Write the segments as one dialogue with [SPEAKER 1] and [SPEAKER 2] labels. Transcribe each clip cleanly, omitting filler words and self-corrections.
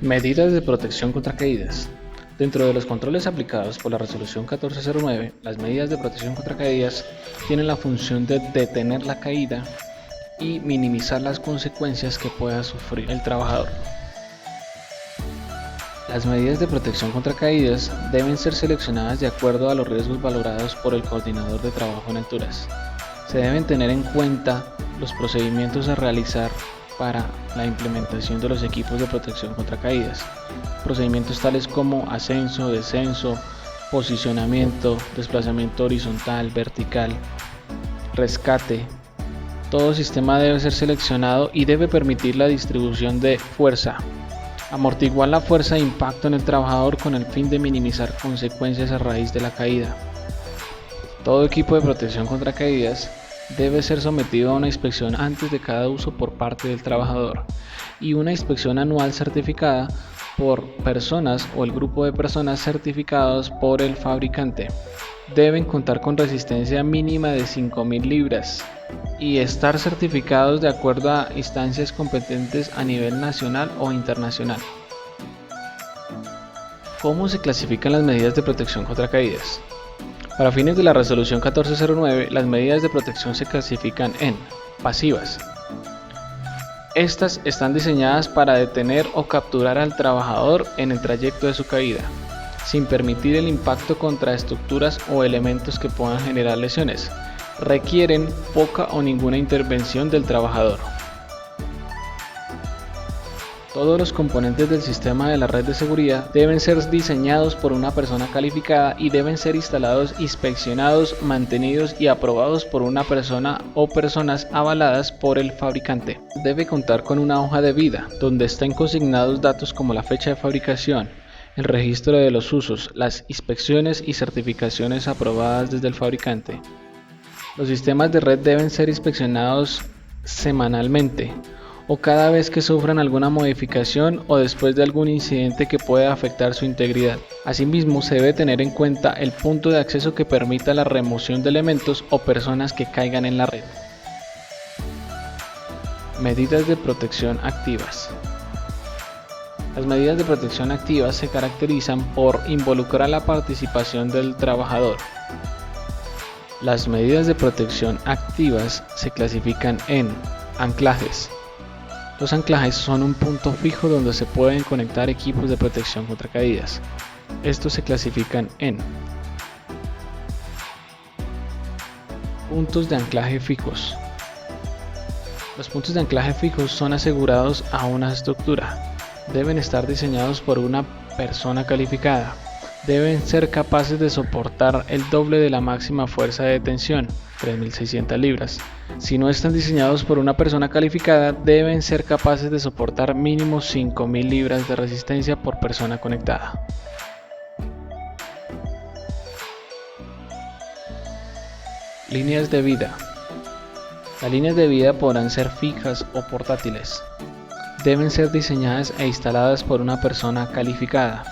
[SPEAKER 1] Medidas de protección contra caídas. Dentro de los controles aplicados por la Resolución 1409, las medidas de protección contra caídas tienen la función de detener la caída y minimizar las consecuencias que pueda sufrir el trabajador. Las medidas de protección contra caídas deben ser seleccionadas de acuerdo a los riesgos valorados por el coordinador de trabajo en alturas. Se deben tener en cuenta los procedimientos a realizar para la implementación de los equipos de protección contra caídas. Procedimientos tales como ascenso, descenso, posicionamiento, desplazamiento horizontal, vertical, rescate. Todo sistema debe ser seleccionado y debe permitir la distribución de fuerza, amortiguar la fuerza de impacto en el trabajador con el fin de minimizar consecuencias a raíz de la caída. Todo equipo de protección contra caídas debe ser sometido a una inspección antes de cada uso por parte del trabajador y una inspección anual certificada por personas o el grupo de personas certificados por el fabricante. Deben contar con resistencia mínima de 5.000 libras y estar certificados de acuerdo a instancias competentes a nivel nacional o internacional. ¿Cómo se clasifican las medidas de protección contra caídas? Para fines de la Resolución 1409, las medidas de protección se clasifican en pasivas. Estas están diseñadas para detener o capturar al trabajador en el trayecto de su caída, sin permitir el impacto contra estructuras o elementos que puedan generar lesiones. Requieren poca o ninguna intervención del trabajador. Todos los componentes del sistema de la red de seguridad deben ser diseñados por una persona calificada y deben ser instalados, inspeccionados, mantenidos y aprobados por una persona o personas avaladas por el fabricante. Debe contar con una hoja de vida, donde estén consignados datos como la fecha de fabricación, el registro de los usos, las inspecciones y certificaciones aprobadas desde el fabricante. Los sistemas de red deben ser inspeccionados semanalmente o cada vez que sufran alguna modificación o después de algún incidente que pueda afectar su integridad. Asimismo, se debe tener en cuenta el punto de acceso que permita la remoción de elementos o personas que caigan en la red. Medidas de protección activas. Las medidas de protección activas se caracterizan por involucrar la participación del trabajador. Las medidas de protección activas se clasifican en anclajes. Los anclajes son un punto fijo donde se pueden conectar equipos de protección contra caídas. Estos se clasifican en puntos de anclaje fijos. Los puntos de anclaje fijos son asegurados a una estructura. Deben estar diseñados por una persona calificada. Deben ser capaces de soportar el doble de la máxima fuerza de tensión, 3.600 libras. Si no están diseñados por una persona calificada, deben ser capaces de soportar mínimo 5.000 libras de resistencia por persona conectada. Líneas de vida. Las líneas de vida podrán ser fijas o portátiles. Deben ser diseñadas e instaladas por una persona calificada.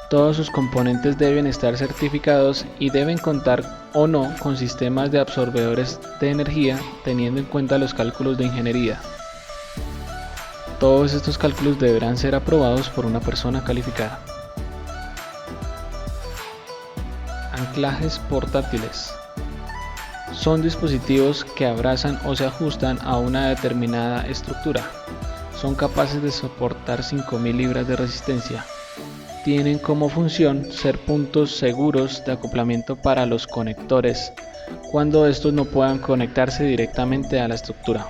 [SPEAKER 1] Todos sus componentes deben estar certificados y deben contar o no con sistemas de absorbedores de energía, teniendo en cuenta los cálculos de ingeniería. Todos estos cálculos deberán ser aprobados por una persona calificada. Anclajes portátiles. Son dispositivos que abrazan o se ajustan a una determinada estructura. Son capaces de soportar 5.000 libras de resistencia. Tienen como función ser puntos seguros de acoplamiento para los conectores cuando estos no puedan conectarse directamente a la estructura.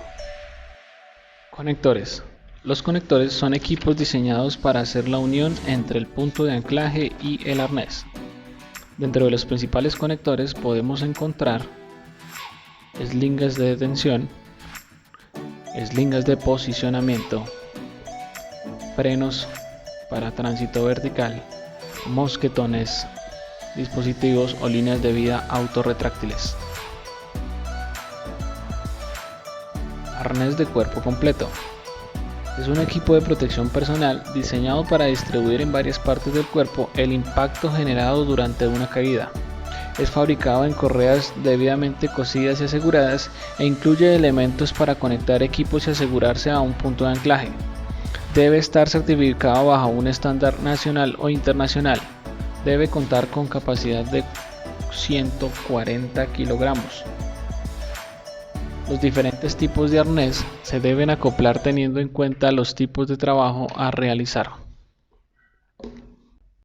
[SPEAKER 1] Conectores. Los conectores son equipos diseñados para hacer la unión entre el punto de anclaje y el arnés. Dentro de los principales conectores podemos encontrar eslingas de detención, eslingas de posicionamiento, frenos para tránsito vertical, mosquetones, dispositivos o líneas de vida autorretráctiles. Arnés de cuerpo completo. Es un equipo de protección personal diseñado para distribuir en varias partes del cuerpo el impacto generado durante una caída. Es fabricado en correas debidamente cosidas y aseguradas e incluye elementos para conectar equipos y asegurarse a un punto de anclaje. Debe estar certificado bajo un estándar nacional o internacional. Debe contar con capacidad de 140 kilogramos. Los diferentes tipos de arnés se deben acoplar teniendo en cuenta los tipos de trabajo a realizar.